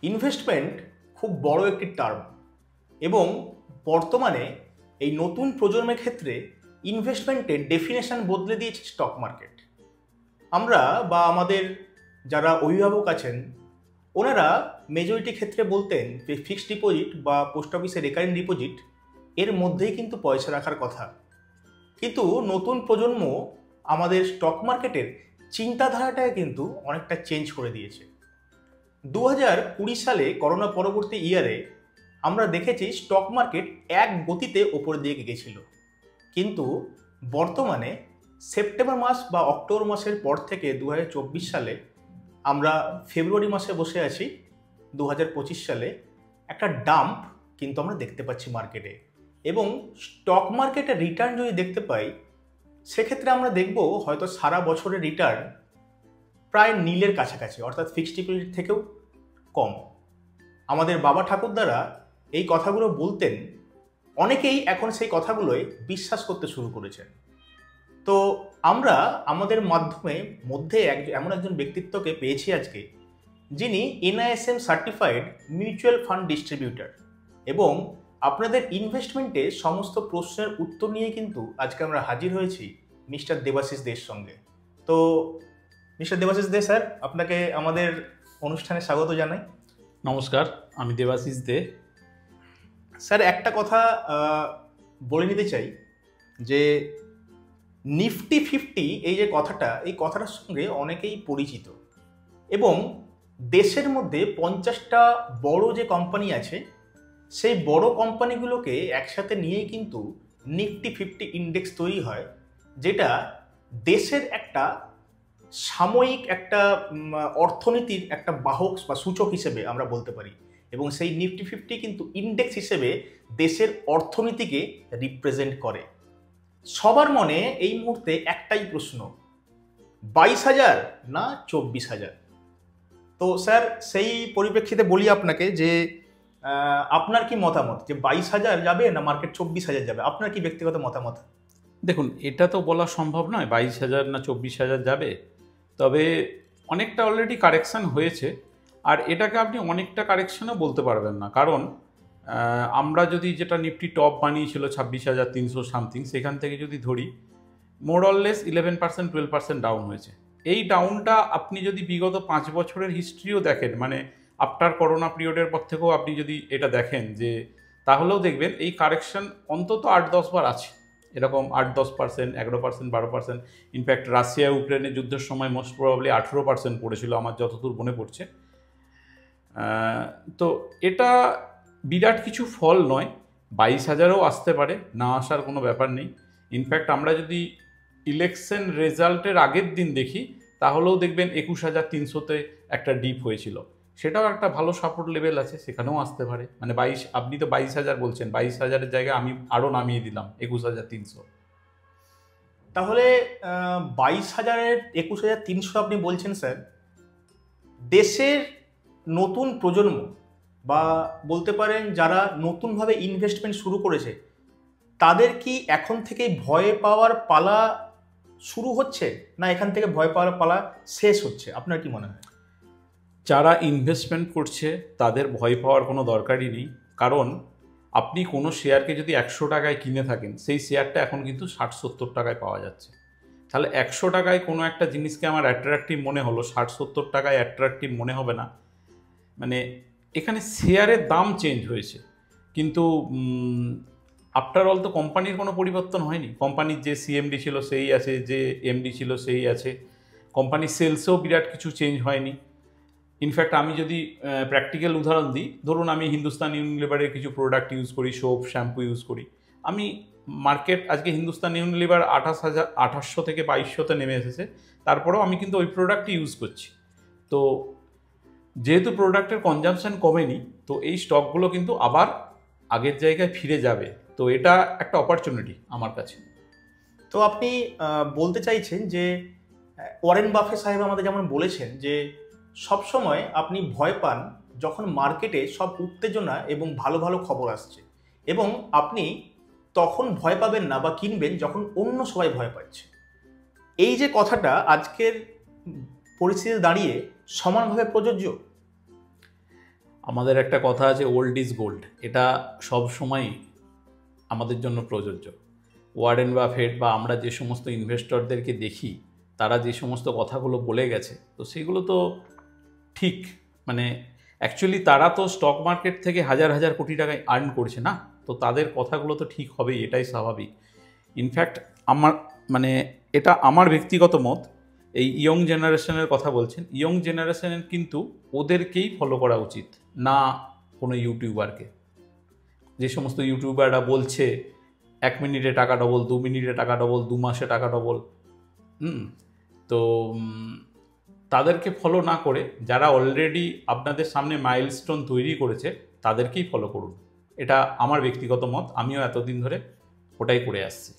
Investment খুব বড় একটি টার্ম এবং বর্তমানে এই নতুন প্রজন্মের ক্ষেত্রে ইনভেস্টমেন্টের ডেফিনেশন বদলে দিয়েছে স্টক মার্কেট। আমরা বা আমাদের যারা অভিভাবক আছেন ওনারা মেজরিটি ক্ষেত্রে বলতেন যে ফিক্সড ডিপোজিট বা পোস্ট অফিসে রেকারিং ডিপোজিট এর মধ্যেই কিন্তু পয়সা রাখার কথা। কিন্তু নতুন প্রজন্ম আমাদের স্টক মার্কেটের চিন্তাধারাটাকে কিন্তু অনেকটা চেঞ্জ করে দিয়েছে। 2020 সালে করোনা পরবর্তী ইয়ারে আমরা দেখেছি স্টক মার্কেট এক গতিতে ওপরের দিকে গেছিল, কিন্তু বর্তমানে সেপ্টেম্বর মাস বা অক্টোবর মাসের পর থেকে 2024 সালে আমরা ফেব্রুয়ারি মাসে বসে আছি 2025 সালে একটা ডাম্প কিন্তু আমরা দেখতে পাচ্ছি মার্কেটে। এবং স্টক মার্কেটের রিটার্ন যদি দেখতে পাই সেক্ষেত্রে আমরা দেখব হয়তো সারা বছরের রিটার্ন প্রায় নীলের কাছাকাছি, অর্থাৎ ফিক্সড ডিপোজিট থেকেও কম। আমাদের বাবা ঠাকুরদারা এই কথাগুলো বলতেন, অনেকেই এখন সেই কথাগুলোই বিশ্বাস করতে শুরু করেছেন। তো আমরা আমাদের মধ্যে এমন একজন ব্যক্তিত্বকে পেয়েছি আজকে, যিনি NISM certified mutual fund distributor, এবং আপনাদের ইনভেস্টমেন্টে সমস্ত প্রশ্নের উত্তর নিয়ে কিন্তু আজকে আমরা হাজির হয়েছি মিস্টার দেবাশিস দের সঙ্গে। তো মিস্টার দেবাশিস দে স্যার, আপনাকে আমাদের অনুষ্ঠানে স্বাগত জানাই। নমস্কার, আমি দেবাশিস দে। স্যার, একটা কথা বলে নিতে চাই যে নিফটি 50 এই যে কথাটা, এই কথাটার সঙ্গে অনেকেই পরিচিত, এবং দেশের মধ্যে 50টা বড় যে কোম্পানি আছে সেই বড় কোম্পানিগুলোকে একসাথে নিয়েই কিন্তু নিফটি 50 ইন্ডেক্স তৈরি হয়, যেটা দেশের একটা সাময়িক একটা অর্থনীতির একটা বাহক বা সূচক হিসেবে আমরা বলতে পারি। এবং সেই নিফটি 50 কিন্তু ইন্ডেক্স হিসেবে দেশের অর্থনীতিকে রিপ্রেজেন্ট করে। সবার মনে এই মুহূর্তে একটাই প্রশ্ন, 22,000 না 24,000? তো স্যার, সেই পরিপ্রেক্ষিতে বলি আপনাকে যে আপনার কি মতামত, যে 22,000 যাবে না মার্কেট 24,000 যাবে? আপনার কি ব্যক্তিগত মতামত? দেখুন, এটা তো বলা সম্ভব নয় 22,000 না 24,000 যাবে, তবে অনেকটা অলরেডি কারেকশান হয়েছে। আর এটাকে আপনি অনেকটা কারেকশানও বলতে পারবেন না, কারণ আমরা যদি যেটা নিফটি টপ বানিয়েছিল 26,300 সামথিং, সেখান থেকে যদি ধরি মোরললেস 11% 12% ডাউন হয়েছে। এই ডাউনটা আপনি যদি বিগত 5 বছরের হিস্ট্রিও দেখেন, মানে আফটার করোনা পিরিয়ডের পর থেকেও আপনি যদি এটা দেখেন, যে তাহলেও দেখবেন এই কারেকশান অন্তত 8-10 বার আছে, এরকম 8-10%, 11%, 12%। ইনফ্যাক্ট রাশিয়া ইউক্রেনের যুদ্ধের সময় মোস্ট প্রবাবলি 18% পড়েছিল আমার যতদূর মনে পড়ছে। তো এটা বিরাট কিছু ফল নয়, 22,000ও আসতে পারে, না আসার কোনো ব্যাপার নেই। ইনফ্যাক্ট আমরা যদি ইলেকশন রেজাল্টের আগের দিন দেখি তাহলেও দেখবেন 21,300-তে একটা ডিপ হয়েছিল, সেটাও একটা ভালো সাপোর্ট লেভেল আছে, সেখানেও আসতে পারে। মানে আপনি তো 22,000 বলছেন, 22,000-এর জায়গায় আমি আরও নামিয়ে দিলাম 21,300। তাহলে 22,000-এর 21,300 আপনি বলছেন স্যার, দেশের নতুন প্রজন্ম বা বলতে পারেন যারা নতুনভাবে ইনভেস্টমেন্ট শুরু করেছে, তাদের কি এখন থেকে ভয় পাওয়ার পালা শুরু হচ্ছে, না এখান থেকে ভয় পাওয়ার পালা শেষ হচ্ছে? আপনার কি মনে হয়? যারা ইনভেস্টমেন্ট করছে তাদের ভয় পাওয়ার কোনো দরকারই নেই, কারণ আপনি কোনো শেয়ারকে যদি 100 টাকায় কিনে থাকেন, সেই শেয়ারটা এখন কিন্তু 60-70 টাকায় পাওয়া যাচ্ছে। তাহলে 100 টাকায় কোনো একটা জিনিসকে আমার অ্যাট্রাকটিভ মনে হলো, 60-70 টাকায় অ্যাট্রাকটিভ মনে হবে না। মানে এখানে শেয়ারের দাম চেঞ্জ হয়েছে, কিন্তু আফটার অল তো কোম্পানির কোনো পরিবর্তন হয়নি। কোম্পানির যে সিএমডি ছিল সেই আছে, যে এমডি ছিল সেই আছে, কোম্পানির সেলসেও বিরাট কিছু চেঞ্জ হয়নি। ইনফ্যাক্ট আমি যদি প্র্যাকটিক্যাল উদাহরণ দিই, ধরুন আমি হিন্দুস্তান ইউনিলিভারের কিছু প্রোডাক্ট ইউজ করি, সোপ, শ্যাম্পু ইউজ করি। আমি মার্কেট আজকে হিন্দুস্তান ইউনিলিভার 28,000 থেকে 2200-তে নেমে এসেছে, তারপরেও আমি কিন্তু ওই প্রোডাক্টই ইউজ করছি। তো যেহেতু প্রোডাক্টের কনজামশন কমেনি, তো এই স্টকগুলো কিন্তু আবার আগের জায়গায় ফিরে যাবে। তো এটা একটা অপরচুনিটি আমার কাছে। তো আপনি বলতে চাইছেন যে ওয়ারেন বাফেট সাহেব আমাদের যেমন বলেছেন যে সবসময় আপনি ভয় পান যখন মার্কেটে সব উত্তেজনা এবং ভালো ভালো খবর আসছে, এবং আপনি তখন ভয় পাবেন না বা কিনবেন যখন অন্য সবাই ভয় পাচ্ছে। এই যে কথাটা আজকের পরিস্থিতিতে দাঁড়িয়ে সমানভাবে প্রযোজ্য? আমাদের একটা কথা আছে, ওল্ড ইজ গোল্ড। এটা সব সময় আমাদের জন্য প্রযোজ্য। ওয়ারেন বাফেট বা আমরা যে সমস্ত ইনভেস্টরদেরকে দেখি, তারা যে সমস্ত কথাগুলো বলে গেছে, তো সেগুলো তো ঠিক। মানে অ্যাকচুয়ালি তারা তো স্টক মার্কেট থেকে হাজার হাজার কোটি টাকায় আর্ন করছে না, তো তাদের কথাগুলো তো ঠিক হবেই, এটাই স্বাভাবিক। ইনফ্যাক্ট আমার মানে এটা আমার ব্যক্তিগত মত, এই ইয়ং জেনারেশনের কথা বলছেন, ইয়ং জেনারেশনের কিন্তু ওদেরকেই ফলো করা উচিত না কোনো ইউটিউবারকে। যে সমস্ত ইউটিউবাররা বলছে 1 মিনিটে টাকা ডবল, 2 মিনিটে টাকা ডবল, 2 মাসে টাকা ডবল, তো তাদেরকে ফলো না করে যারা অলরেডি আপনাদের সামনে মাইলস্টোন তৈরি করেছে তাদেরকেই ফলো করুন। এটা আমার ব্যক্তিগত মত, আমিও এতদিন ধরে ওটাই করে আসছি।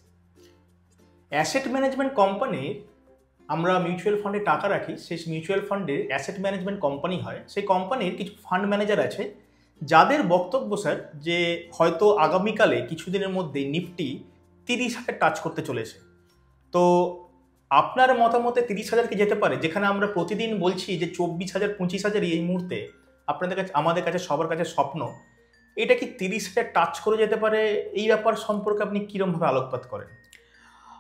অ্যাসেট ম্যানেজমেন্ট কোম্পানির, আমরা মিউচুয়াল ফান্ডে টাকা রাখি, সেই মিউচুয়াল ফান্ডের অ্যাসেট ম্যানেজমেন্ট কোম্পানি হয়। সেই কোম্পানির কিছু ফান্ড ম্যানেজার আছে যাদের বক্তব্য স্যার যে হয়তো আগামীকালে কিছুদিনের মধ্যে নিফটি 30,000 টাচ করতে চলেছে। তো আপনার মতামতে 30,000 কি যেতে পারে? যেখানে আমরা প্রতিদিন বলছি যে 24,000 25,000 এই মুহূর্তে আপনাদের কাছে, আমাদের কাছে, সবার কাছে স্বপ্ন। এটা কি 30,000 টাচ করে যেতে পারে? এই ব্যাপার সম্পর্কে আপনি কীরকমভাবে আলোকপাত করেন?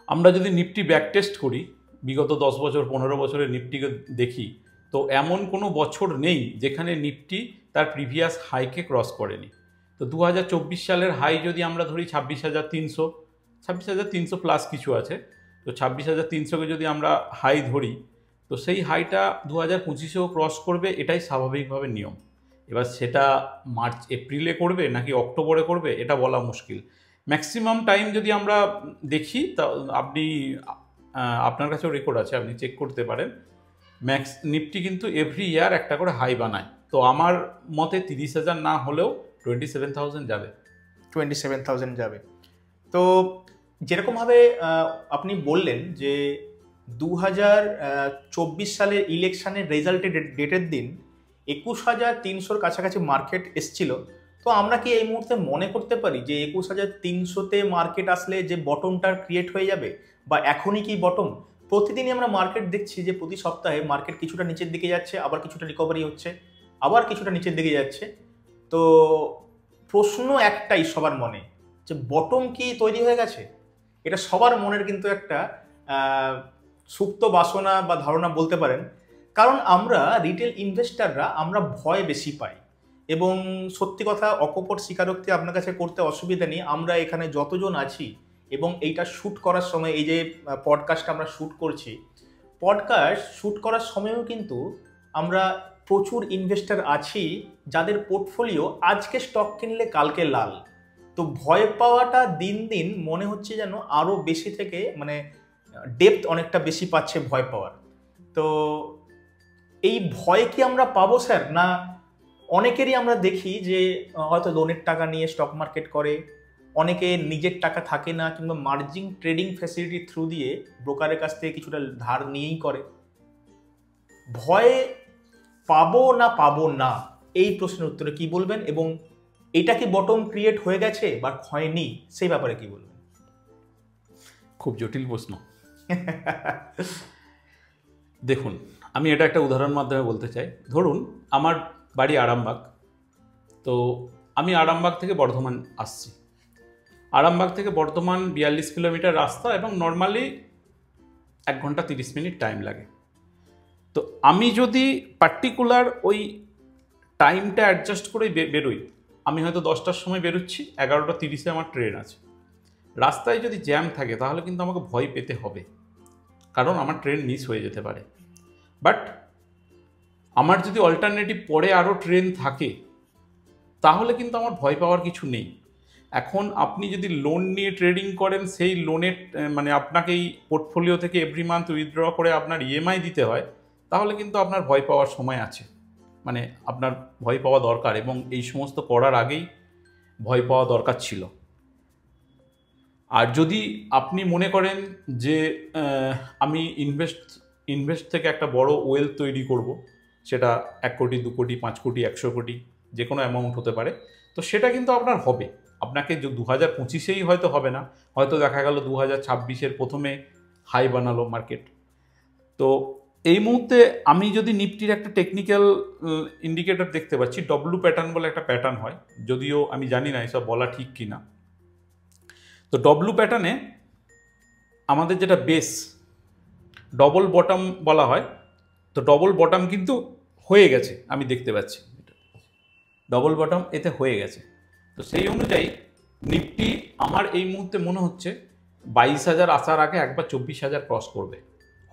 আমরা যদি নিফটি ব্যাক টেস্ট করি, বিগত 10 বছর 15 বছরের নিফটিকে দেখি, তো এমন কোনো বছর নেই যেখানে নিফটি তার প্রিভিয়াস হাইকে ক্রস করেনি। তো 2024 সালের হাই যদি আমরা ধরি 26,300 প্লাস কিছু আছে, তো 26,300কে যদি আমরা হাই ধরি, তো সেই হাইটা 2025-এও ক্রস করবে, এটাই স্বাভাবিকভাবে নিয়ম। এবার সেটা মার্চ এপ্রিলে করবে নাকি অক্টোবরে করবে এটা বলা মুশকিল। ম্যাক্সিমাম টাইম যদি আমরা দেখি, তা আপনি আপনার কাছেও রেকর্ড আছে, আপনি চেক করতে পারেন, নিফটি কিন্তু এভরি ইয়ার একটা করে হাই বানায়। তো আমার মতে 30,000 না হলেও 27,000 যাবে। 27,000 যাবে। তো যেরকমভাবে আপনি বললেন যে 2024 সালের ইলেকশনের রেজাল্টের ডেটের দিন 21,300-র কাছাকাছি মার্কেট এসছিল। তো আমরা কি এই মুহূর্তে মনে করতে পারি যে 21,300-তে মার্কেট আসলে যে বটমটা ক্রিয়েট হয়ে যাবে, বা এখনই কি বটম? প্রতিদিনই আমরা মার্কেট দেখছি যে প্রতি সপ্তাহে মার্কেট কিছুটা নিচের দিকে যাচ্ছে, আবার কিছুটা রিকভারি হচ্ছে, আবার কিছুটা নিচের দিকে যাচ্ছে। তো প্রশ্ন একটাই সবার মনে, যে বটম কি তৈরি হয়ে গেছে? এটা সবার মনের কিন্তু একটা সুপ্ত বাসনা বা ধারণা বলতে পারেন। কারণ আমরা রিটেল ইনভেস্টাররা আমরা ভয় বেশি পাই, এবং সত্যি কথা অকপট স্বীকারোক্তি আপনার কাছে করতে অসুবিধা নেই, আমরা এখানে যতজন আছি এবং এইটা শ্যুট করার সময়, এই যে পডকাস্টটা আমরা শ্যুট করছি, পডকাস্ট শ্যুট করার সময়ও কিন্তু আমরা প্রচুর ইনভেস্টার আছি যাদের পোর্টফোলিও আজকে স্টক কিনলে কালকে লাল। তো ভয় পাওয়াটা দিন দিন মনে হচ্ছে যেন আরও বেশি থেকে, মানে ডেপথ অনেকটা বেশি পাচ্ছে ভয় পাওয়ার। তো এই ভয় কি আমরা পাবো স্যার? না অনেকেরই আমরা দেখি যে হয়তো লোনের টাকা নিয়ে স্টক মার্কেট করে, অনেকে নিজের টাকা থাকে না, কিংবা মার্জিন ট্রেডিং ফ্যাসিলিটি থ্রু দিয়ে ব্রোকারের কাছ থেকে কিছুটা ধার নিয়েই করে। ভয় পাবো না পাবো না, এই প্রশ্নের উত্তরে কি বলবেন? এবং এটা কি বটম ক্রিয়েট হয়ে গেছে বা হয়নি, সেই ব্যাপারে কি বলবেন? খুব জটিল প্রশ্ন। দেখুন, আমি এটা একটা উদাহরণ মাধ্যমে বলতে চাই। ধরুন আমার বাড়ি আরামবাগ, তো আমি আরামবাগ থেকে বর্ধমান আসছি। আরামবাগ থেকে বর্ধমান 42 কিলোমিটার রাস্তা, এবং নর্মালি 1 ঘন্টা 30 মিনিট টাইম লাগে। তো আমি যদি পার্টিকুলার ওই টাইমটা অ্যাডজাস্ট করে বেরোই, আমি হয়তো 10টার সময় বেরোচ্ছি, 11:30-এ আমার ট্রেন আছে। রাস্তায় যদি জ্যাম থাকে তাহলে কিন্তু আমাকে ভয় পেতে হবে, কারণ আমার ট্রেন মিস হয়ে যেতে পারে। বাট আমার যদি অল্টারনেটিভ পরে আরও ট্রেন থাকে, তাহলে কিন্তু আমার ভয় পাওয়ার কিছু নেই। এখন আপনি যদি লোন নিয়ে ট্রেডিং করেন, সেই লোনের মানে আপনাকে এই পোর্টফোলিও থেকে এভরি মান্থ উইথড্র করে আপনার ইএমআই দিতে হয়, তাহলে কিন্তু আপনার ভয় পাওয়ার সময় আছে, মানে আপনার ভয় পাওয়া দরকার, এবং এই সমস্ত করার আগেই ভয় পাওয়া দরকার ছিল। আর যদি আপনি মনে করেন যে আমি ইনভেস্ট থেকে একটা বড় ওয়েলথ তৈরি করব, সেটা 1 কোটি 2 কোটি 5 কোটি 100 কোটি যে কোনো অ্যামাউন্ট হতে পারে, তো সেটা কিন্তু আপনার হবে। আপনাকে 2025-এই হয়তো হবে না, হয়তো দেখা গেল 2026-এর প্রথমে হাই বানালো মার্কেট। তো এই মুহূর্তে আমি যদি নিফটির একটা টেকনিক্যাল ইন্ডিকেটর দেখতে পাচ্ছি, ডব্লু প্যাটার্ন বলে একটা প্যাটার্ন হয়, যদিও আমি জানি না এসব বলা ঠিক কি না। তো ডব্লু প্যাটার্নে আমাদের যেটা বেস ডবল বটম বলা হয়, তো ডবল বটম কিন্তু হয়ে গেছে, আমি দেখতে পাচ্ছি ডবল বটম এতে হয়ে গেছে। তো সেই অনুযায়ী নিফটি আমার এই মুহূর্তে মনে হচ্ছে 22,000 আসার আগে একবার 24,000 ক্রস করবে,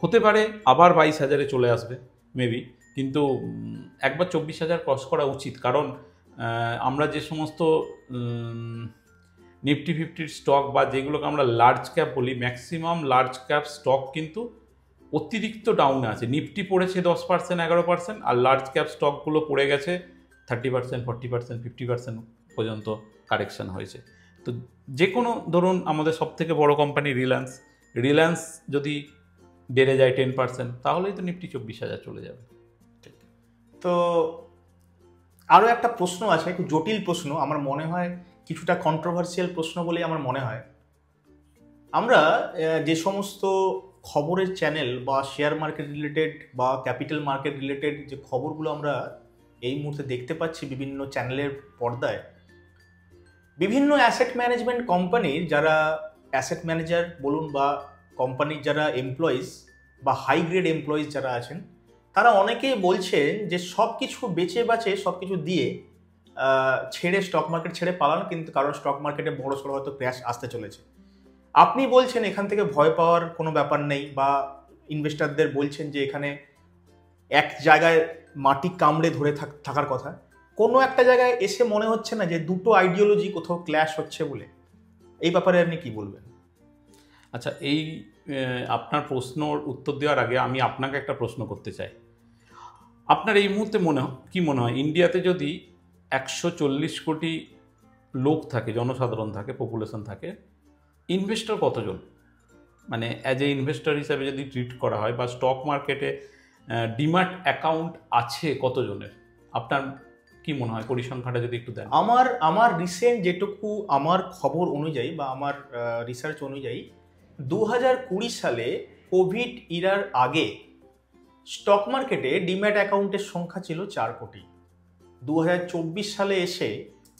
হতে পারে আবার 22,000-এ চলে আসবে মেবি, কিন্তু একবার 24,000 ক্রস করা উচিত। কারণ আমরা যে সমস্ত নিফটি ফিফটির স্টক বা যেগুলোকে আমরা লার্জ ক্যাপ বলি, ম্যাক্সিমাম লার্জ ক্যাপ স্টক কিন্তু অতিরিক্ত ডাউনে আছে। নিফটি পড়েছে 10%, 11%, আর লার্জ ক্যাপ স্টকগুলো পড়ে গেছে 30%, 40%, 50% পর্যন্ত কারেকশন হয়েছে। তো যে কোনো ধরুন আমাদের সবথেকে বড় কোম্পানি রিলায়েন্স যদি বেড়ে যায় 10%, তাহলেই তো নিফটি 24,000 চলে যাবে। তো আরও একটা প্রশ্ন আছে, একটু জটিল প্রশ্ন, আমার মনে হয় কিছুটা কন্ট্রোভার্সিয়াল প্রশ্ন বলেই আমার মনে হয়। আমরা যে সমস্ত খবরের চ্যানেল বা শেয়ার মার্কেট রিলেটেড বা ক্যাপিটাল মার্কেট রিলেটেড যে খবরগুলো আমরা এই মুহূর্তে দেখতে পাচ্ছি বিভিন্ন চ্যানেলের পর্দায়, বিভিন্ন অ্যাসেট ম্যানেজমেন্ট কোম্পানির যারা অ্যাসেট ম্যানেজার বলুন বা কোম্পানির যারা এমপ্লয়িজ বা হাই গ্রেড এমপ্লয়িজ যারা আছেন, তারা অনেকেই বলছেন যে সব কিছু বেচে বাঁচে সব কিছু দিয়ে ছেড়ে স্টক মার্কেট ছেড়ে পালান, কিন্তু কারণ স্টক মার্কেটে বড় সড়ো হয়তো ক্র্যাশ আসতে চলেছে। আপনি বলছেন এখান থেকে ভয় পাওয়ার কোনো ব্যাপার নেই, বা ইনভেস্টারদের বলছেন যে এখানে এক জায়গায় মাটি কামড়ে ধরে থাকার কথা। কোনো একটা জায়গায় এসে মনে হচ্ছে না যে দুটো আইডিওলজি কোথাও ক্ল্যাশ হচ্ছে বলে? এই ব্যাপারে আপনি কি বলবেন? আচ্ছা, এই আপনার প্রশ্নর উত্তর দেওয়ার আগে আমি আপনাকে একটা প্রশ্ন করতে চাই। আপনার এই মুহূর্তে কি মনে হয় ইন্ডিয়াতে যদি 140 কোটি লোক থাকে, জনসাধারণ থাকে, পপুলেশন থাকে, ইনভেস্টর কতজন? মানে অ্যাজ এ ইনভেস্টর হিসাবে যদি ট্রিট করা হয়, বা স্টক মার্কেটে ডিম্যাট অ্যাকাউন্ট আছে কতজনের? আপনার কি মনে হয় পরিসংখ্যাটা যদি একটু দেন। আমার রিসেন্ট যেটুকু আমার খবর অনুযায়ী বা আমার রিসার্চ অনুযায়ী 2020 সালে কোভিড ইরার আগে স্টক মার্কেটে ডিম্যাট অ্যাকাউন্টের সংখ্যা ছিল 4 কোটি। 2024 সালে এসে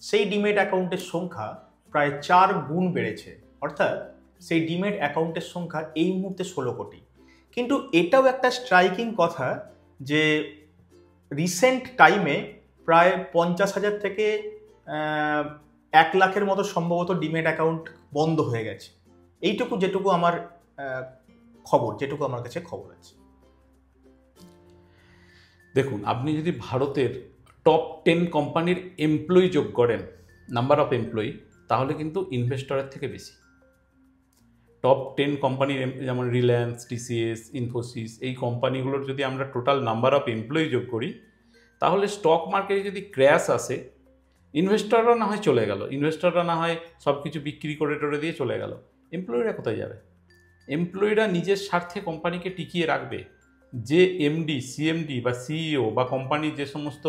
সেই ডিম্যাট অ্যাকাউন্টের সংখ্যা প্রায় 4 গুণ বেড়েছে, অর্থাৎ সেই ডিম্যাট অ্যাকাউন্টের সংখ্যা এই মুহূর্তে 16 কোটি। কিন্তু এটাও একটা স্ট্রাইকিং কথা যে রিসেন্ট টাইমে প্রায় 50,000 থেকে 1 লাখের মতো সম্ভবত ডিম্যাট অ্যাকাউন্ট বন্ধ হয়ে গেছে। এইটুকু যেটুকু আমার খবর, যেটুকু আমার কাছে খবর আছে। দেখুন, আপনি যদি ভারতের টপ 10 কোম্পানির এমপ্লয়ি যোগ করেন, নাম্বার অফ এমপ্লয়ি, তাহলে কিন্তু ইনভেস্টরের থেকে বেশি। টপ 10 কোম্পানির যেমন রিলায়েন্স, টিসিএস, ইনফোসিস, এই কোম্পানিগুলোর যদি আমরা টোটাল নাম্বার অফ এমপ্লয়ি যোগ করি, তাহলে স্টক মার্কেটে যদি ক্র্যাশ আসে, ইনভেস্টররা না হয় চলে গেল, ইনভেস্টররা না হয় সব কিছু বিক্রি করে টোরে দিয়ে চলে গেল, এমপ্লয়িরা কোথায় যাবে? এমপ্লয়িরা নিজের স্বার্থে কোম্পানিকে টিকিয়ে রাখবে। যে এমডি, সিএমডি বা সিইও বা কোম্পানির যে সমস্ত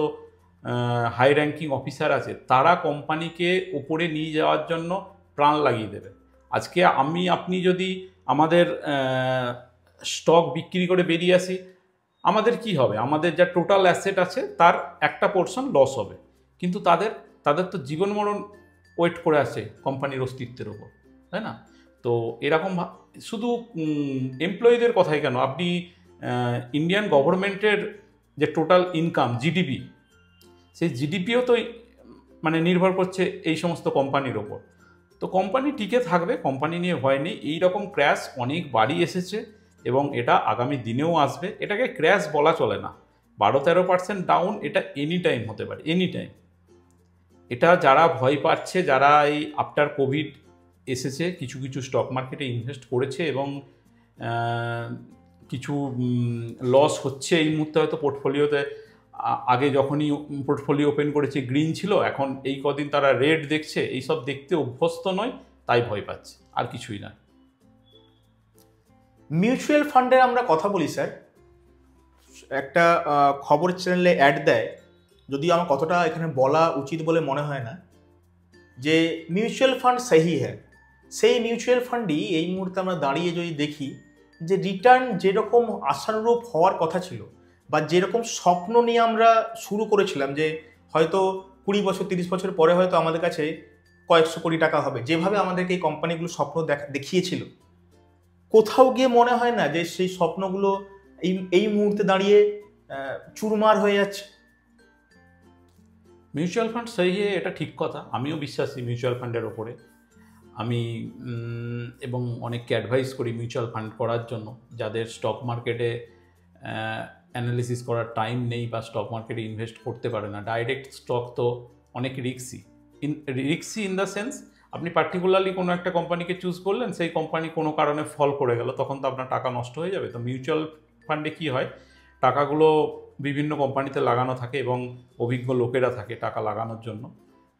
হাই র্যাঙ্কিং অফিসার আছে, তারা কোম্পানিকে ওপরে নিয়ে যাওয়ার জন্য প্রাণ লাগিয়ে দেবে। আজকে আপনি যদি আমাদের স্টক বিক্রি করে বেরিয়ে আসি, আমাদের কি হবে? আমাদের যা টোটাল অ্যাসেট আছে তার একটা পোর্শন লস হবে, কিন্তু তাদের তো জীবন মরণ ওয়েট করে আছে কোম্পানির অস্তিত্বের ওপর, তাই না? তো এরকম শুধু এমপ্লয়ীদের কথাই কেন, আপনি ইন্ডিয়ান গভর্নমেন্টের যে টোটাল ইনকাম, জিডিপি, সেই জিডিপিও তো মানে নির্ভর করছে এই সমস্ত কোম্পানির ওপর। তো কোম্পানি টিকে থাকবে, কোম্পানি নিয়ে ভয় নেই। এইরকম ক্র্যাশ অনেকবারই এসেছে এবং এটা আগামী দিনেও আসবে। এটাকে ক্র্যাশ বলা চলে না। 12-13% ডাউন, এটা এনি টাইম হতে পারে, এনি টাইম। এটা যারা ভয় পাচ্ছে, যারা এই আফটার কোভিড এসেছে, কিছু কিছু স্টক মার্কেটে ইনভেস্ট করেছে এবং কিছু লস হচ্ছে এই মুহূর্তে, হয়তো পোর্টফোলিওতে আগে যখনই পোর্টফোলিও ওপেন করেছে গ্রিন ছিল, এখন এই কদিন তারা রেড দেখছে, এইসব দেখতে অভ্যস্ত নয়, তাই ভয় পাচ্ছে, আর কিছুই না। মিউচুয়াল ফান্ডের আমরা কথা বলি স্যার, একটা খবর চ্যানেলে অ্যাড দেয়, যদিও আমার কতটা এখানে বলা উচিত বলে মনে হয় না, যে মিউচুয়াল ফান্ড সহি হ্যাঁ। সেই মিউচুয়াল ফান্ডই এই মুহূর্তে আমরা দাঁড়িয়ে যদি দেখি, যে রিটার্ন যেরকম আশানুরূপ হওয়ার কথা ছিল বা যেরকম স্বপ্ন নিয়ে আমরা শুরু করেছিলাম, যে হয়তো 20 বছর 30 বছর পরে হয়তো আমাদের কাছে কয়েকশো কোটি টাকা হবে, যেভাবে আমাদেরকে এই কোম্পানিগুলো স্বপ্ন দেখিয়েছিল, কোথাও গিয়ে মনে হয় না যে সেই স্বপ্নগুলো এই এই মুহূর্তে দাঁড়িয়ে চুরমার হয়ে যাচ্ছে? মিউচুয়াল ফান্ড সেই, এটা ঠিক কথা, আমিও বিশ্বাসী মিউচুয়াল ফান্ডের ওপরে। আমি এবং অনেককে অ্যাডভাইস করি মিউচুয়াল ফান্ড করার জন্য, যাদের স্টক মার্কেটে অ্যানালিসিস করার টাইম নেই বা স্টক মার্কেটে ইনভেস্ট করতে পারে না। ডাইরেক্ট স্টক তো অনেক রিস্কি ইন দ্য সেন্স, আপনি পার্টিকুলারলি কোনো একটা কোম্পানিকে চুজ করলেন, সেই কোম্পানি কোনো কারণে ফল করে গেল, তখন তো আপনার টাকা নষ্ট হয়ে যাবে। তো মিউচুয়াল ফান্ডে কী হয়, টাকাগুলো বিভিন্ন কোম্পানিতে লাগানো থাকে এবং অভিজ্ঞ লোকেরা থাকে টাকা লাগানোর জন্য।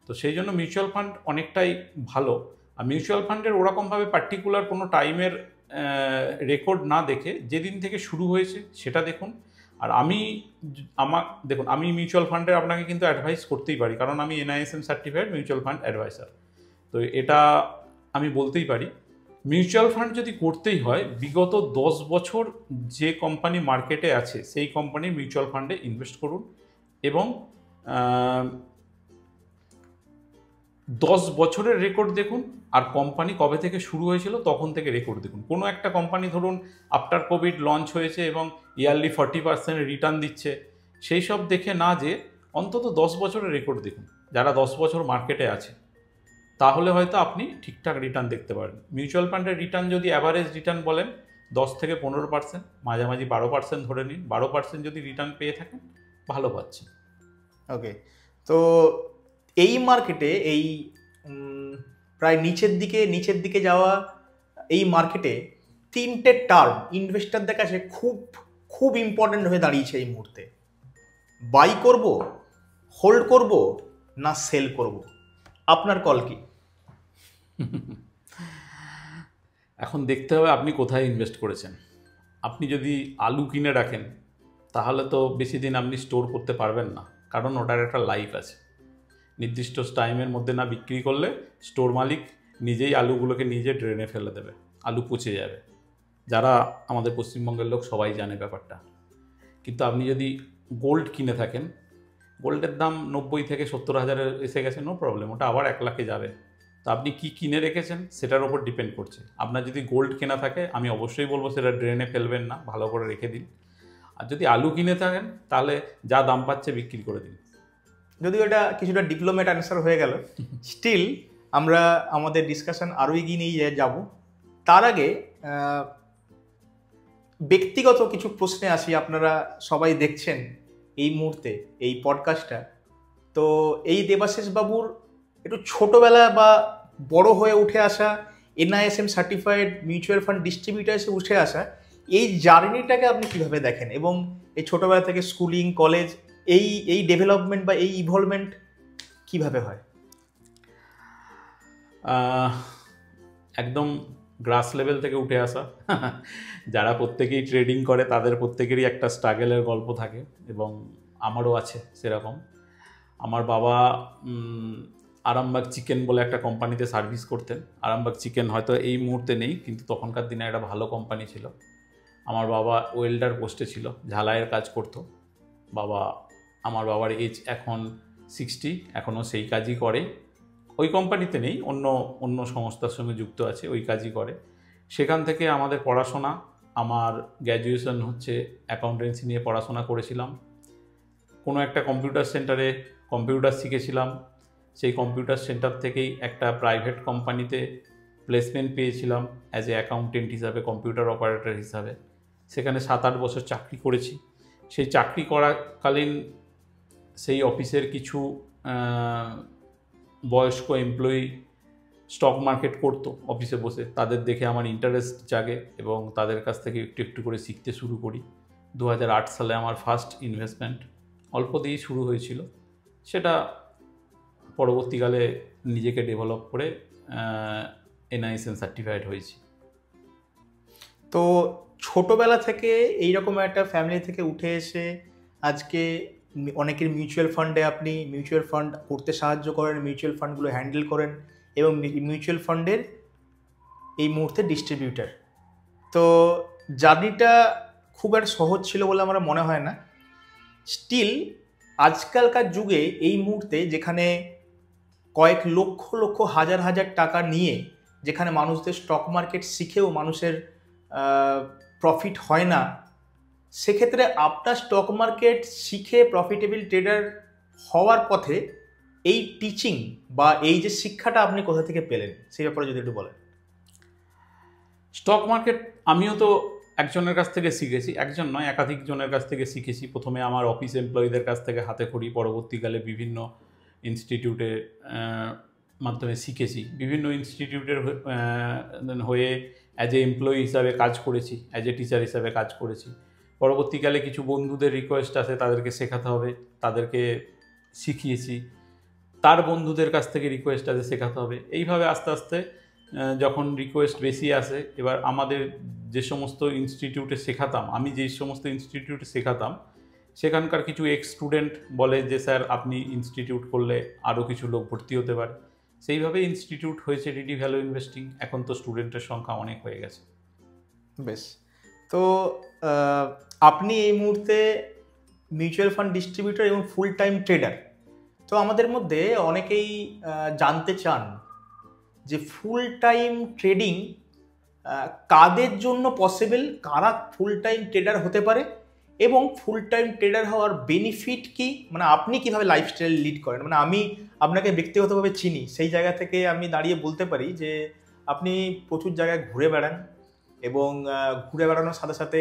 তো সেই জন্য মিউচুয়াল ফান্ড অনেকটাই ভালো। আর মিউচুয়াল ফান্ডের ওরকমভাবে পার্টিকুলার কোনো টাইমের রেকর্ড না দেখে যেদিন থেকে শুরু হয়েছে সেটা দেখুন। আর দেখুন, আমি মিউচুয়াল ফান্ডের আপনাকে কিন্তু অ্যাডভাইস করতেই পারি, কারণ আমি NISM certified mutual fund adviser. তো এটা আমি বলতেই পারি, মিউচুয়াল ফান্ড যদি করতেই হয়, বিগত 10 বছর যে কোম্পানি মার্কেটে আছে সেই কোম্পানির মিউচুয়াল ফান্ডে ইনভেস্ট করুন এবং 10 বছরের রেকর্ড দেখুন, আর কোম্পানি কবে থেকে শুরু হয়েছিল তখন থেকে রেকর্ড দেখুন। কোনো একটা কোম্পানি ধরুন আফটার কোভিড লঞ্চ হয়েছে এবং ইয়ারলি 40% রিটার্ন দিচ্ছে, সেই সব দেখে না, যে অন্তত 10 বছরের রেকর্ড দেখুন। যারা 10 বছর মার্কেটে আছে তাহলে হয়তো আপনি ঠিকঠাক রিটার্ন দেখতে পারেন। মিউচুয়াল ফান্ডের রিটার্ন যদি অ্যাভারেজ রিটার্ন বলেন 10 থেকে 15%, মাঝামাঝি 12% ধরে নিন, 12% যদি রিটার্ন পেয়ে থাকেন ভালো পাচ্ছেন। ওকে, তো এই মার্কেটে এই প্রায় নিচের দিকে যাওয়া এই মার্কেটে 3টে টার্ম ইনভেস্টরদের কাছে খুব খুব ইম্পর্টেন্ট হয়ে দাঁড়িয়েছে এই মুহূর্তে: বাই করব, হোল্ড করব, না সেল করব। আপনার কল কি? এখন দেখতে হবে আপনি কোথায় ইনভেস্ট করেছেন। আপনি যদি আলু কিনে রাখেন তাহলে তো বেশি দিন আপনি স্টোর করতে পারবেন না, কারণ ওটার একটা লাইফ আছে। নির্দিষ্ট টাইমের মধ্যে না বিক্রি করলে স্টোর মালিক নিজেই আলুগুলোকে নিজে ড্রেনে ফেলে দেবে, আলু পচে যাবে। যারা আমাদের পশ্চিমবঙ্গের লোক সবাই জানে ব্যাপারটা। কিন্তু আপনি যদি গোল্ড কিনে থাকেন, গোল্ডের দাম 90 থেকে 70 হাজারের এসে গেছে, নো প্রবলেম, ওটা আবার 1 লাখে যাবে। তো আপনি কি কিনে রেখেছেন সেটার উপর ডিপেন্ড করছে। আপনার যদি গোল্ড কেনা থাকে আমি অবশ্যই বলবো সেটা ড্রেনে ফেলবেন না, ভালো করে রেখে দিন। আর যদি আলু কিনে থাকেন তাহলে যা দাম পাচ্ছে বিক্রি করে দিন। যদিও এটা কিছুটা ডিপ্লোমেট অ্যান্সার হয়ে গেল, স্টিল আমরা আমাদের ডিসকাশন আরও এগিয়ে নিয়ে যাব। তার আগে ব্যক্তিগত কিছু প্রশ্নে আসি। আপনারা সবাই দেখছেন এই মুহূর্তে এই পডকাস্টটা, তো এই দেবাশিস বাবুর একটু ছোটোবেলা বা বড় হয়ে উঠে আসা, NISM সার্টিফাইড মিউচুয়াল ফান্ড ডিস্ট্রিবিউটার্সে উঠে আসা, এই জার্নিটাকে আপনি কীভাবে দেখেন? এবং এই ছোটোবেলা থেকে স্কুলিং, কলেজ, এই ডেভেলপমেন্ট বা এই ইভলভমেন্ট কিভাবে হয়? একদম গ্রাস লেভেল থেকে উঠে আসা। যারা প্রত্যেকেই ট্রেডিং করে তাদের প্রত্যেকেরই একটা স্ট্রাগলের গল্প থাকে, এবং আমারও আছে সেরকম। আমার বাবা আরামবাগ চিকেন বলে একটা কোম্পানিতে সার্ভিস করতেন। আরামবাগ চিকেন হয়তো এই মুহূর্তে নেই, কিন্তু তখনকার দিনে একটা ভালো কোম্পানি ছিল। আমার বাবা ওয়েল্ডার পোস্টে ছিল, ঝালাইয়ের কাজ করতো। আমার বাবার এজ এখন 60, এখনও সেই কাজই করে। ওই কোম্পানিতে নেই, অন্য সংস্থার সঙ্গে যুক্ত আছে, ওই কাজই করে। সেখান থেকে আমাদের পড়াশোনা, আমার গ্র্যাজুয়েশন হচ্ছে অ্যাকাউন্টেন্সি নিয়ে পড়াশোনা করেছিলাম। কোনো একটা কম্পিউটার সেন্টারে কম্পিউটার শিখেছিলাম। সেই কম্পিউটার সেন্টার থেকেই একটা প্রাইভেট কোম্পানিতে প্লেসমেন্ট পেয়েছিলাম অ্যাজ এ অ্যাকাউন্টেন্ট হিসাবে, কম্পিউটার অপারেটর হিসাবে। সেখানে 7-8 বছর চাকরি করেছি। সেই চাকরি করাকালীন সেই অফিসের কিছু বয়স্ক এমপ্লয়ি স্টক মার্কেট করতো অফিসে বসে, তাদের দেখে আমার ইন্টারেস্ট জাগে এবং তাদের কাছ থেকে একটু একটু করে শিখতে শুরু করি। 2008 সালে আমার ফার্স্ট ইনভেস্টমেন্ট অল্প দিয়েই শুরু হয়েছিল। সেটা পরবর্তীকালে নিজেকে ডেভেলপ করে NISM সার্টিফাইড হয়েছি। তো ছোটোবেলা থেকে এইরকম একটা ফ্যামিলি থেকে উঠে এসে আজকে অনেকের মিউচুয়াল ফান্ডে আপনি মিউচুয়াল ফান্ড করতে সাহায্য করেন, মিউচুয়াল ফান্ডগুলো হ্যান্ডেল করেন এবং মিউচুয়াল ফান্ডের এই মুহূর্তে ডিস্ট্রিবিউটার। তো জার্নিটা খুব একটা সহজ ছিল বলে আমার মনে হয় না। স্টিল আজকালকার যুগে এই মুহূর্তে যেখানে কয়েক লক্ষ লক্ষ হাজার হাজার টাকা নিয়ে যেখানে মানুষদের স্টক মার্কেট শিখেও মানুষের প্রফিট হয় না, সেক্ষেত্রে আপনার স্টক মার্কেট শিখে প্রফিটেবল ট্রেডার হওয়ার পথে এই টিচিং বা এই যে শিক্ষাটা আপনি কোথা থেকে পেলেন সেই ব্যাপারে যদি একটু বলেন। স্টক মার্কেট আমিও তো একজনের কাছ থেকে শিখেছি, একজন নয় একাধিক জনের কাছ থেকে শিখেছি। প্রথমে আমার অফিস এমপ্লয়ীদের কাছ থেকে হাতে খড়ি, পরবর্তীকালে বিভিন্ন ইনস্টিটিউটের মাধ্যমে শিখেছি। বিভিন্ন ইনস্টিটিউটের হয়ে অ্যাজ এ এমপ্লয়ি হিসাবে কাজ করেছি, অ্যাজ এ টিচার হিসাবে কাজ করেছি। পরবর্তীকালে কিছু বন্ধুদের রিকোয়েস্ট আছে, তাদেরকে শেখাতে হবে, তাদেরকে শিখিয়েছি। তার বন্ধুদের কাছ থেকে রিকোয়েস্ট আছে, শেখাতে হবে। এইভাবে আস্তে আস্তে যখন রিকোয়েস্ট বেশি আসে, এবার আমাদের যে সমস্ত ইনস্টিটিউটে শেখাতাম, আমি যেই সমস্ত ইনস্টিটিউটে শেখাতাম, সেখানকার কিছু এক্স স্টুডেন্ট বলে যে স্যার আপনি ইনস্টিটিউট করলে আরও কিছু লোক ভর্তি হতে পারে। সেইভাবে ইনস্টিটিউট হয়েছে ডিডি ভ্যালু ইনভেস্টিং। এখন তো স্টুডেন্টের সংখ্যা অনেক হয়ে গেছে। বেশ, তো আপনি এই মুহূর্তে মিউচুয়াল ফান্ড ডিস্ট্রিবিউটর এবং ফুল টাইম ট্রেডার। তো আমাদের মধ্যে অনেকেই জানতে চান যে ফুল টাইম ট্রেডিং কাদের জন্য পসিবল, কারা ফুল টাইম ট্রেডার হতে পারে, এবং ফুল টাইম ট্রেডার হওয়ার বেনিফিট কি, মানে আপনি কিভাবে লাইফস্টাইল লিড করেন। মানে আমি আপনাকে ব্যক্তিগতভাবে চিনি, সেই জায়গা থেকে আমি দাঁড়িয়ে বলতে পারি যে আপনি প্রচুর জায়গায় ঘুরে বেড়ান এবং ঘুরে বেড়ানোর সাথে সাথে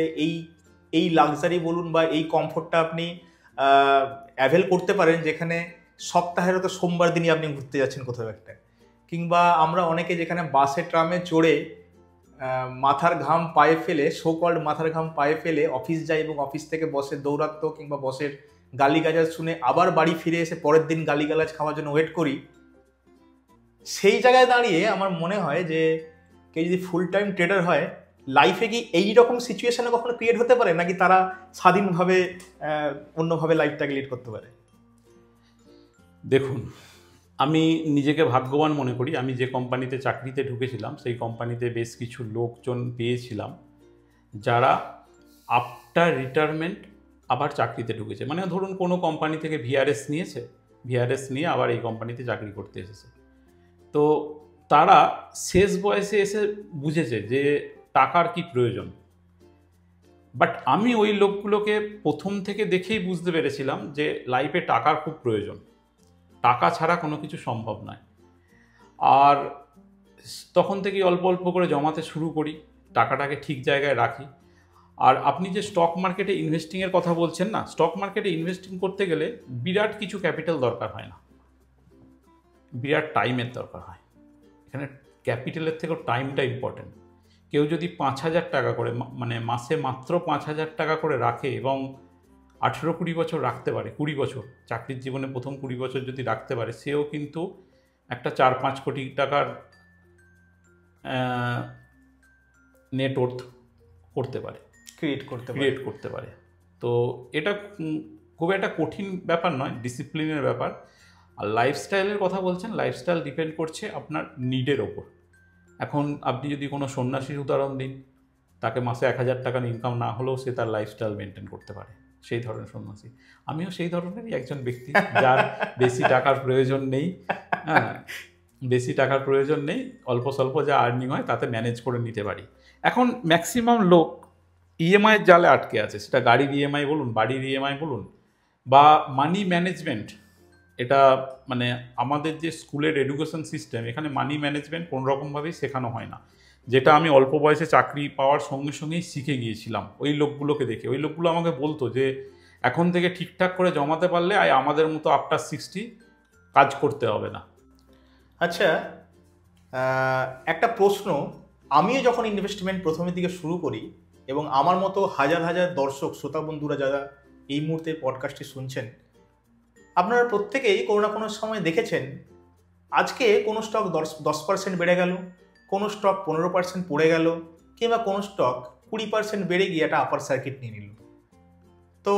এই লাক্সারি বলুন বা এই কমফোর্টটা আপনি অ্যাভেল করতে পারেন, যেখানে সপ্তাহের তো সোমবার দিনই আপনি ঘুরতে যাচ্ছেন কোথাও একটা। কিংবা আমরা অনেকে যেখানে বাসে ট্রামে চড়ে মাথার ঘাম পায়ে ফেলে, সো কল্ড মাথার ঘাম পায়ে ফেলে অফিস যাই এবং অফিস থেকে বসের দৌরাত্ম কিংবা বসের গালিগালাজ শুনে আবার বাড়ি ফিরে এসে পরের দিন গালিগালাজ খাওয়ার জন্য ওয়েট করি। সেই জায়গায় দাঁড়িয়ে আমার মনে হয় যে কেউ যদি ফুল টাইম ট্রেডার হয়, লাইফে কি এই রকম সিচুয়েশনে কখনো ক্রিয়েট হতে পারে, নাকি তারা স্বাধীনভাবে অন্যভাবে লাইফটাকে লিড করতে পারে? দেখুন, আমি নিজেকে ভাগ্যবান মনে করি। আমি যে কোম্পানিতে চাকরিতে ঢুকেছিলাম, সেই কোম্পানিতে বেশ কিছু লোকজন পেয়েছিলাম যারা আফটার রিটায়ারমেন্ট আবার চাকরিতে ঢুকেছে। মানে ধরুন কোনো কোম্পানি থেকে ভিআরএস নিয়েছে, ভিআরএস নিয়ে আবার এই কোম্পানিতে চাকরি করতে এসেছে। তো তারা শেষ বয়সে এসে বুঝেছে যে টাকার কি প্রয়োজন। বাট আমি ওই লোকগুলোকে প্রথম থেকে দেখেই বুঝতে পেরেছিলাম যে লাইফে টাকার খুব প্রয়োজন, টাকা ছাড়া কোনো কিছু সম্ভব নয়। আর তখন থেকেই অল্প অল্প করে জমাতে শুরু করি, টাকাটাকে ঠিক জায়গায় রাখি। আর আপনি যে স্টক মার্কেটে ইনভেস্টিংয়ের কথা বলছেন না, স্টক মার্কেটে ইনভেস্টিং করতে গেলে বিরাট কিছু ক্যাপিটাল দরকার হয় না, বিরাট টাইমের দরকার হয়। এখানে ক্যাপিটালের থেকেও টাইমটা ইম্পর্টেন্ট। কেউ যদি 5,000 টাকা করে, মানে মাসে মাত্র 5,000 টাকা করে রাখে এবং 18-20 বছর রাখতে পারে, 20 বছর চাকরির জীবনে প্রথম 20 বছর যদি রাখতে পারে, সেও কিন্তু একটা 4-5 কোটি টাকার নেটওয়ার্থ করতে পারে, ক্রিয়েট করতে পারে। তো এটা খুব একটা কঠিন ব্যাপার নয়, ডিসিপ্লিনের ব্যাপার। আর লাইফস্টাইলের কথা বলছেন, লাইফস্টাইল ডিপেন্ড করছে আপনার নিডের ওপর। এখন আপনি যদি কোনো সন্ন্যাসীর উদাহরণ দিন, তাকে মাসে 1,000 টাকার ইনকাম না হলেও সে তার লাইফস্টাইল মেনটেন করতে পারে, সেই ধরনের সন্ন্যাসী। আমিও সেই ধরনেরই একজন ব্যক্তি, যার বেশি টাকার প্রয়োজন নেই। হ্যাঁ, বেশি টাকার প্রয়োজন নেই, অল্প স্বল্প যা আর্নিং হয় তাতে ম্যানেজ করে নিতে পারি। এখন ম্যাক্সিমাম লোক ইএমআইয়ের জালে আটকে আছে, সেটা গাড়ির ইএমআই বলুন, বাড়ির ইএমআই বলুন, বা মানি ম্যানেজমেন্ট। এটা মানে আমাদের যে স্কুলের এডুকেশন সিস্টেম, এখানে মানি ম্যানেজমেন্ট কোনোরকমভাবেই শেখানো হয় না, যেটা আমি অল্প বয়সে চাকরি পাওয়ার সঙ্গে সঙ্গেই শিখে গিয়েছিলাম ওই লোকগুলোকে দেখে। ওই লোকগুলো আমাকে বলতো যে এখন থেকে ঠিকঠাক করে জমাতে পারলে আমাদের মতো আফটার 60 কাজ করতে হবে না। আচ্ছা, একটা প্রশ্ন। আমিও যখন ইনভেস্টমেন্ট প্রথমের দিকে শুরু করি, এবং আমার মতো হাজার হাজার দর্শক শ্রোতা বন্ধুরা যারা এই মুহূর্তে পডকাস্টটি শুনছেন, আপনারা প্রত্যেকেই কোনো না কোনো সময় দেখেছেন আজকে কোনো স্টক 10% বেড়ে গেল, কোনো স্টক 15% পড়ে গেল, কিংবা কোনো স্টক 20% বেড়ে গিয়ে একটা আপার সার্কিট নিয়ে নিল। তো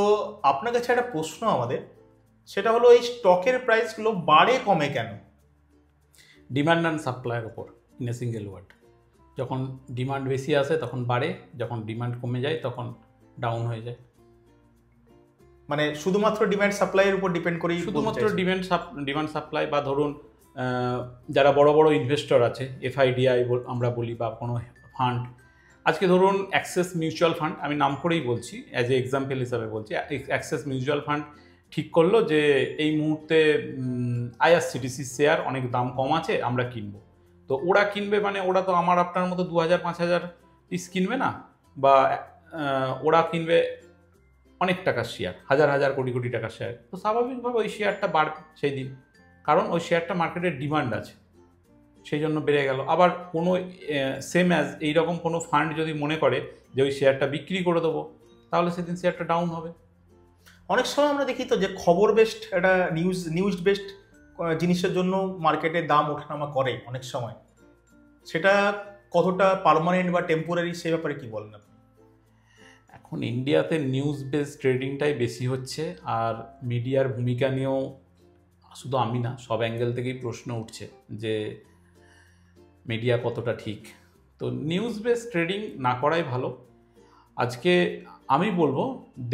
আপনার কাছে একটা প্রশ্ন আমাদের, সেটা হলো এই স্টকের প্রাইসগুলো বাড়ে কমে কেন? ডিমান্ড অ্যান্ড সাপ্লাইয়ের ওপর, ইন এ সিঙ্গেল ওয়ার্ড। যখন ডিমান্ড বেশি আসে তখন বাড়ে, যখন ডিমান্ড কমে যায় তখন ডাউন হয়ে যায়। মানে শুধুমাত্র ডিমান্ড সাপ্লাইয়ের উপর ডিপেন্ড করেই শুধুমাত্র ডিমান্ড সাপ্লাই, বা ধরুন যারা বড় বড় ইনভেস্টর আছে, এফআইডিআই আমরা বলি, বা কোনো ফান্ড, আজকে ধরুন অ্যাক্সেস মিউচুয়াল ফান্ড, আমি নাম করেই বলছি, অ্যাজ এ এক্সাম্পল হিসাবে বলছি, অ্যাক্সেস মিউচুয়াল ফান্ড ঠিক করলো যে এই মুহূর্তে আইআরসিটিসি শেয়ার অনেক দাম কম আছে, আমরা কিনবো। তো ওরা কিনবে মানে ওরা তো আমার আপনার মতো 2000-5000 পিস কিনবে না, বা ওরা কিনবে অনেক টাকার শেয়ার, হাজার হাজার কোটি কোটি টাকার শেয়ার। তো স্বাভাবিকভাবে ওই শেয়ারটা বাড়বে সেই দিন, কারণ ওই শেয়ারটা মার্কেটের ডিমান্ড আছে, সেই জন্য বেড়ে গেল। আবার কোনো সেম অ্যাজ এইরকম কোনো ফান্ড যদি মনে করে যে ওই শেয়ারটা বিক্রি করে দেবো, তাহলে সেদিন শেয়ারটা ডাউন হবে। অনেক সময় আমরা দেখি তো যে খবর বেসড একটা নিউজ বেসড জিনিসের জন্য মার্কেটে দাম ওঠানামা করে অনেক সময়, সেটা কতটা পার্মানেন্ট বা টেম্পোরারি সে ব্যাপারে কি বলেন আপনি? এখন ইন্ডিয়াতে নিউজ বেসড ট্রেডিংটাই বেশি হচ্ছে, আর মিডিয়ার ভূমিকা নিয়েও শুধু আমি না, সব অ্যাঙ্গেল থেকেই প্রশ্ন উঠছে যে মিডিয়া কতটা ঠিক। তো নিউজ বেসড ট্রেডিং না করাই ভালো। আজকে আমি বলবো,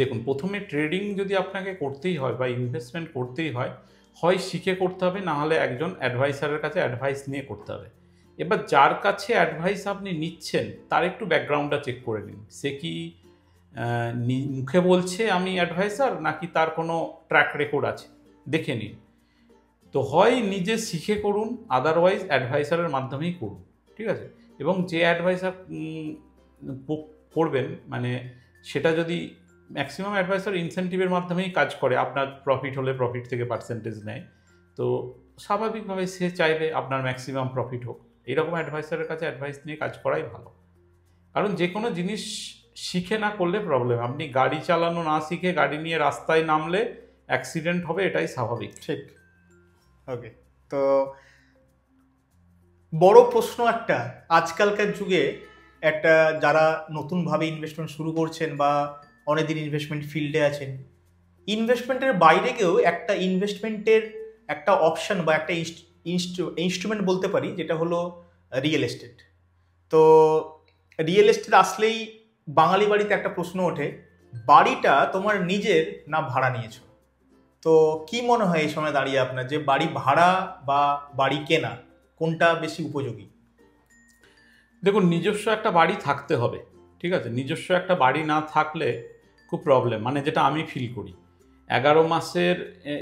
দেখুন, প্রথমে ট্রেডিং যদি আপনাকে করতেই হয় বা ইনভেস্টমেন্ট করতেই হয়, হয় শিখে করতে হবে, না হলে একজন অ্যাডভাইসারের কাছে অ্যাডভাইস নিয়ে করতে হবে। এবার যার কাছে অ্যাডভাইস আপনি নিচ্ছেন তার একটু ব্যাকগ্রাউন্ডটা চেক করে নিন, সে কি মুখে বলছে আমি অ্যাডভাইসার, নাকি তার কোনো ট্র্যাক রেকর্ড আছে, দেখে নিন। তো হয় নিজে শিখে করুন, আদারওয়াইজ অ্যাডভাইসারের মাধ্যমেই করুন, ঠিক আছে? এবং যে অ্যাডভাইসার করবেন, মানে সেটা যদি ম্যাক্সিমাম অ্যাডভাইসার ইনসেন্টিভের মাধ্যমেই কাজ করে, আপনার প্রফিট হলে প্রফিট থেকে পার্সেন্টেজ নেয়, তো স্বাভাবিকভাবে সে চাইবে আপনার ম্যাক্সিমাম প্রফিট হোক। এইরকম অ্যাডভাইসারের কাছে অ্যাডভাইস নিয়ে কাজ করাই ভালো, কারণ যে কোনো জিনিস শিখে না করলে প্রবলেম। আপনি গাড়ি চালানো না শিখে গাড়ি নিয়ে রাস্তায় নামলে অ্যাক্সিডেন্ট হবে, এটাই স্বাভাবিক। ঠিক। ওকে, তো বড় প্রশ্ন একটা, আজকালকার যুগে একটা যারা নতুনভাবে ইনভেস্টমেন্ট শুরু করছেন বা অনেকদিন ইনভেস্টমেন্ট ফিল্ডে আছেন, ইনভেস্টমেন্টের বাইরে গিয়েও একটা ইনভেস্টমেন্টের একটা অপশন বা একটা ইনস্ট্রুমেন্ট বলতে পারি, যেটা হলো রিয়েল এস্টেট। তো রিয়েল এস্টেট আসলেই বাঙালি বাড়িতে একটা প্রশ্ন ওঠে, বাড়িটা তোমার নিজের না ভাড়া নিয়েছো? তো কি মনে হয় এই সময় দাঁড়িয়ে আপনার, যে বাড়ি ভাড়া বা বাড়ি কেনা কোনটা বেশি উপযোগী? দেখুন, নিজস্ব একটা বাড়ি থাকতে হবে, ঠিক আছে? নিজস্ব একটা বাড়ি না থাকলে খুব প্রবলেম, মানে যেটা আমি ফিল করি। 11 মাসের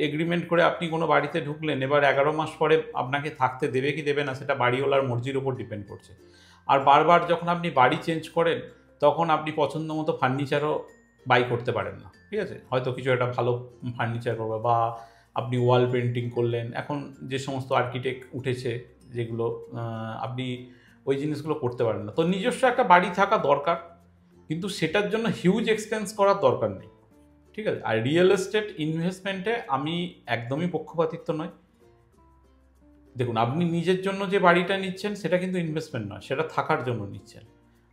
এগ্রিমেন্ট করে আপনি কোনো বাড়িতে ঢুকলেন, এবার 11 মাস পরে আপনাকে থাকতে দেবে কি দেবে না সেটা বাড়িওয়ালার মর্জির উপর ডিপেন্ড করছে। আর বারবার যখন আপনি বাড়ি চেঞ্জ করেন, তখন আপনি পছন্দ মতো ফার্নিচারও বাই করতে পারেন না, ঠিক আছে? হয়তো কিছু একটা ভালো ফার্নিচার করবে, বা আপনি ওয়াল পেন্টিং করলেন, এখন যে সমস্ত আর্কিটেক্ট উঠেছে যেগুলো, আপনি ওই জিনিসগুলো করতে পারেন না। তো নিজস্ব একটা বাড়ি থাকা দরকার, কিন্তু সেটার জন্য হিউজ এক্সপেন্স করার দরকার নেই, ঠিক আছে? আর রিয়েল এস্টেট ইনভেস্টমেন্টে আমি একদমই পক্ষপাতিত্ব নয়। দেখুন, আপনি নিজের জন্য যে বাড়িটা নিচ্ছেন সেটা কিন্তু ইনভেস্টমেন্ট নয়, সেটা থাকার জন্য নিচ্ছেন।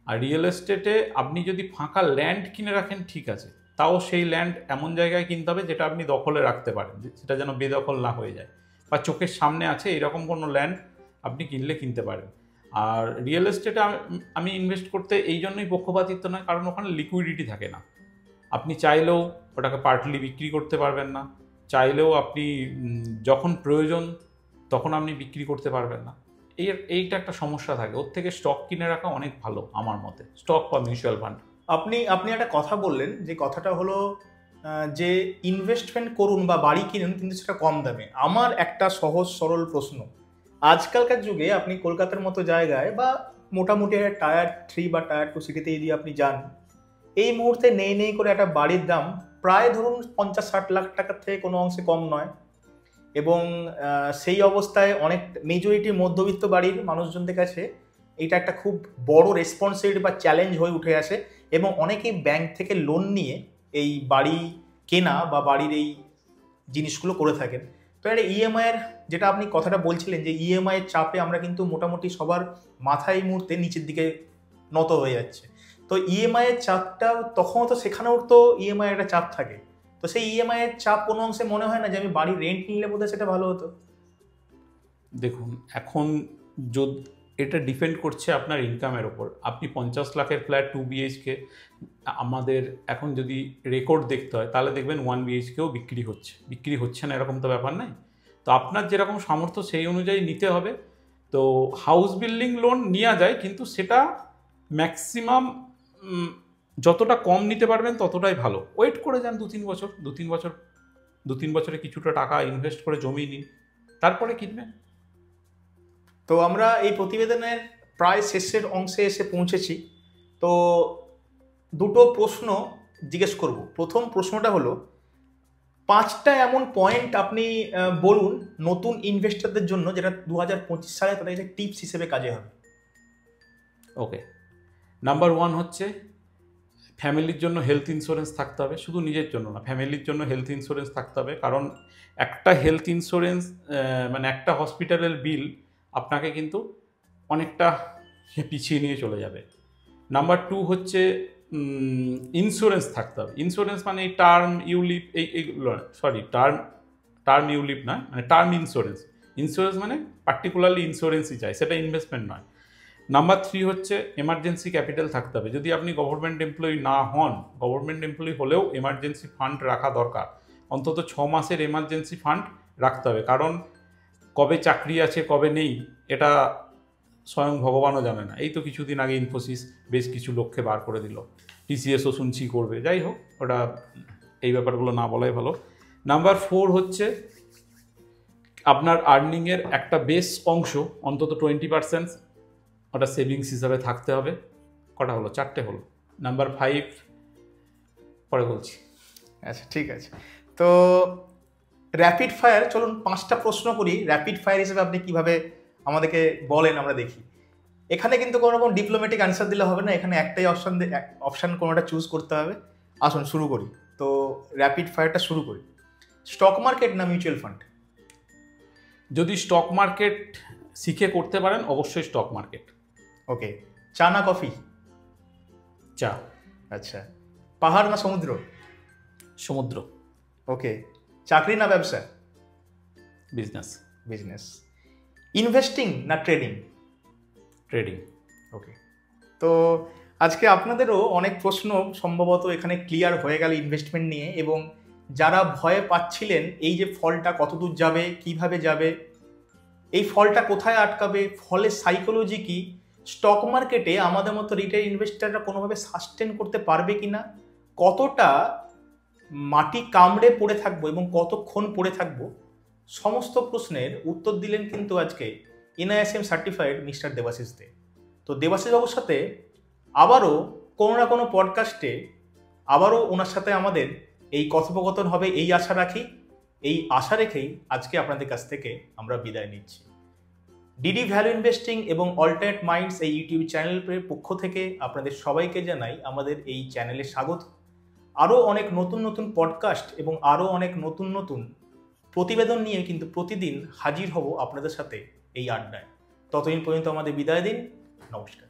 আর রিয়েল এস্টেটে আপনি যদি ফাঁকা ল্যান্ড কিনে রাখেন, ঠিক আছে, তাও সেই ল্যান্ড এমন জায়গায় কিনতে হবে যেটা আপনি দখলে রাখতে পারেন, সেটা যেন বেদখল না হয়ে যায়, বা চোখের সামনে আছে এরকম কোনো ল্যান্ড আপনি কিনলে কিনতে পারেন। আর রিয়েল এস্টেটে আমি ইনভেস্ট করতে এই জন্যই পক্ষপাতিত্ব নয়, কারণ ওখানে লিকুইডিটি থাকে না। আপনি চাইলেও ওটাকে পার্টলি বিক্রি করতে পারবেন না, চাইলেও আপনি যখন প্রয়োজন তখন আপনি বিক্রি করতে পারবেন না। এইটা একটা সমস্যা থাকে। ওর থেকে স্টক কিনে রাখা অনেক ভালো আমার মতে, স্টক বা মিউচুয়াল ফান্ড। আপনি একটা কথা বললেন, যে কথাটা হলো যে ইনভেস্টমেন্ট করুন বা বাড়ি কিনুন, কিন্তু সেটা কম দামে। আমার একটা সহজ সরল প্রশ্ন, আজকালকার যুগে আপনি কলকাতার মতো জায়গায় বা মোটামুটি টায়ার 3 বা টায়ার 2 সিটিতে যদি আপনি যান, এই মুহূর্তে নেই করে একটা বাড়ির দাম প্রায় ধরুন 50-60 লাখ টাকার থেকে কোনো অংশে কম নয়। এবং সেই অবস্থায় অনেক মেজরিটি মধ্যবিত্ত বাড়ির মানুষজনদের কাছে এটা একটা খুব বড় রেসপন্সিবিলিটি বা চ্যালেঞ্জ হয়ে উঠে আসে, এবং অনেকেই ব্যাংক থেকে লোন নিয়ে এই বাড়ি কেনা বা বাড়ির এই জিনিসগুলো করে থাকেন। তো একটা ইএমআইয়ের, যেটা আপনি কথাটা বলছিলেন, যে ইএমআইয়ের চাপে আমরা কিন্তু মোটামুটি সবার মাথায় এই মুহূর্তে নিচের দিকে নত হয়ে যাচ্ছে। তো ইএমআইয়ের চাপটা তখন তো সেখানেও তো ইএমআই একটা চাপ থাকে, তো সেই ইএমআইয়ের চাপ কোনো অংশে মনে হয় না যে আমি বাড়ির রেন্ট নিলে বোধহয় সেটা ভালো হতো? দেখুন, এখন যদি এটা ডিপেন্ড করছে আপনার ইনকামের ওপর। আপনি 50 লাখের ফ্ল্যাট 2 বিএইচকে, আমাদের এখন যদি রেকর্ড দেখতে হয় তাহলে দেখবেন 1 বিএইচকেও বিক্রি হচ্ছে না এরকম তো ব্যাপার নাই। তো আপনার যেরকম সামর্থ্য সেই অনুযায়ী নিতে হবে। তো হাউস বিল্ডিং লোন নেওয়া যায়, কিন্তু সেটা ম্যাক্সিমাম যতটা কম নিতে পারবেন ততটাই ভালো। ওয়েট করে যান 2-3 বছরে কিছুটা টাকা ইনভেস্ট করে জমিয়ে নিন, তারপরে কিনবেন। তো আমরা এই প্রতিবেদনের প্রায় শেষের অংশে এসে পৌঁছেছি। তো দুটো প্রশ্ন জিজ্ঞেস করব। প্রথম প্রশ্নটা হলো, 5টা এমন পয়েন্ট আপনি বলুন নতুন ইনভেস্টরদের জন্য, যেটা 2025 সালে তাদের কাছে টিপস হিসেবে কাজে হবে। ওকে, নাম্বার 1 হচ্ছে ফ্যামিলির জন্য হেলথ ইন্স্যুরেন্স থাকতে হবে। শুধু নিজের জন্য না, ফ্যামিলির জন্য হেলথ ইন্স্যুরেন্স থাকতে হবে। কারণ একটা হেলথ ইন্স্যুরেন্স মানে একটা হসপিটালের বিল আপনাকে কিন্তু অনেকটা পিছিয়ে নিয়ে চলে যাবে। নাম্বার 2 হচ্ছে ইন্স্যুরেন্স থাকতে হবে। ইন্স্যুরেন্স মানে এই টার্ম ইউলিপ, এইগুলো টার্ম ইউলিপ নয়, মানে টার্ম ইন্স্যুরেন্স মানে পার্টিকুলারলি ইন্স্যুরেন্সই চাই, সেটা ইনভেস্টমেন্ট নয়। নাম্বার 3 হচ্ছে এমার্জেন্সি ক্যাপিটাল থাকতে হবে। যদি আপনি গভর্নমেন্ট এমপ্লয়ি না হন, গভর্নমেন্ট এমপ্লয়ি হলেও এমার্জেন্সি ফান্ড রাখা দরকার। অন্তত 6 মাসের এমার্জেন্সি ফান্ড রাখতে হবে। কারণ কবে চাকরি আছে কবে নেই এটা স্বয়ং ভগবানও জানে না। এই তো কিছুদিন আগে ইনফোসিস বেশ কিছু লোককে বার করে দিল, টিসিএসও শুনছি করবে। যাই হোক, ওটা এই ব্যাপারগুলো না বলাই ভালো। নাম্বার 4 হচ্ছে আপনার আর্নিংয়ের একটা বেশ অংশ, অন্তত 20% ওটা সেভিংস হিসাবে থাকতে হবে। কটা হলো? 4টে হলো। নাম্বার 5 পরে বলছি। আচ্ছা, ঠিক আছে। তো র্যাপিড ফায়ার, চলুন 5টা প্রশ্ন করি। র্যাপিড ফায়ার হিসেবে আপনি কিভাবে আমাদেরকে বলেন আমরা দেখি। এখানে কিন্তু কোনো রকম ডিপ্লোম্যাটিক আনসার দিলে হবে না, এখানে একটাই অপশান কোনোটা চুজ করতে হবে। আসুন শুরু করি। তো র্যাপিড ফায়ারটা শুরু করি। স্টক মার্কেট না মিউচুয়াল ফান্ড? যদি স্টক মার্কেট শিখে করতে পারেন অবশ্যই স্টক মার্কেট। ওকে। চা না কফি? চা। আচ্ছা। পাহাড় না সমুদ্র? সমুদ্র। ওকে। চাকরি না ব্যবসা? বিজনেস। ইনভেস্টিং না ট্রেডিং? ট্রেডিং। ওকে। তো আজকে আপনাদেরও অনেক প্রশ্ন সম্ভবত এখানে ক্লিয়ার হয়ে গেল ইনভেস্টমেন্ট নিয়ে, এবং যারা ভয়ে পাচ্ছিলেন এই যে ফলটা কতদূর যাবে, কিভাবে যাবে, এই ফলটা কোথায় আটকাবে, ফলের সাইকোলজি কি, স্টক মার্কেটে আমাদের মতো রিটেল ইনভেস্টাররা কোনোভাবে সাস্টেন করতে পারবে কিনা, কতটা মাটি কামড়ে পড়ে থাকবো এবং কতক্ষণ পড়ে থাকবো, সমস্ত প্রশ্নের উত্তর দিলেন কিন্তু আজকে NISM সার্টিফাইড মিস্টার দেবাশিস দে। তো দেবাশিস বাবুর সাথে আবারও কোনো না কোনো পডকাস্টে আবারও ওনার সাথে আমাদের এই কথোপকথন হবে, এই আশা রাখি। এই আশা রেখেই আজকে আপনাদের কাছ থেকে আমরা বিদায় নিচ্ছি। ডিডি ভ্যালু ইনভেস্টিং এবং অল্টারনেট মাইন্ডস এই ইউটিউব চ্যানেলের পক্ষ থেকে আপনাদের সবাইকে জানাই আমাদের এই চ্যানেলে স্বাগত। আরও অনেক নতুন নতুন পডকাস্ট এবং আরও অনেক নতুন নতুন প্রতিবেদন নিয়ে কিন্তু প্রতিদিন হাজির হব আপনাদের সাথে এই আড্ডায়। ততদিন পর্যন্ত আমাদের বিদায় দিন। নমস্কার।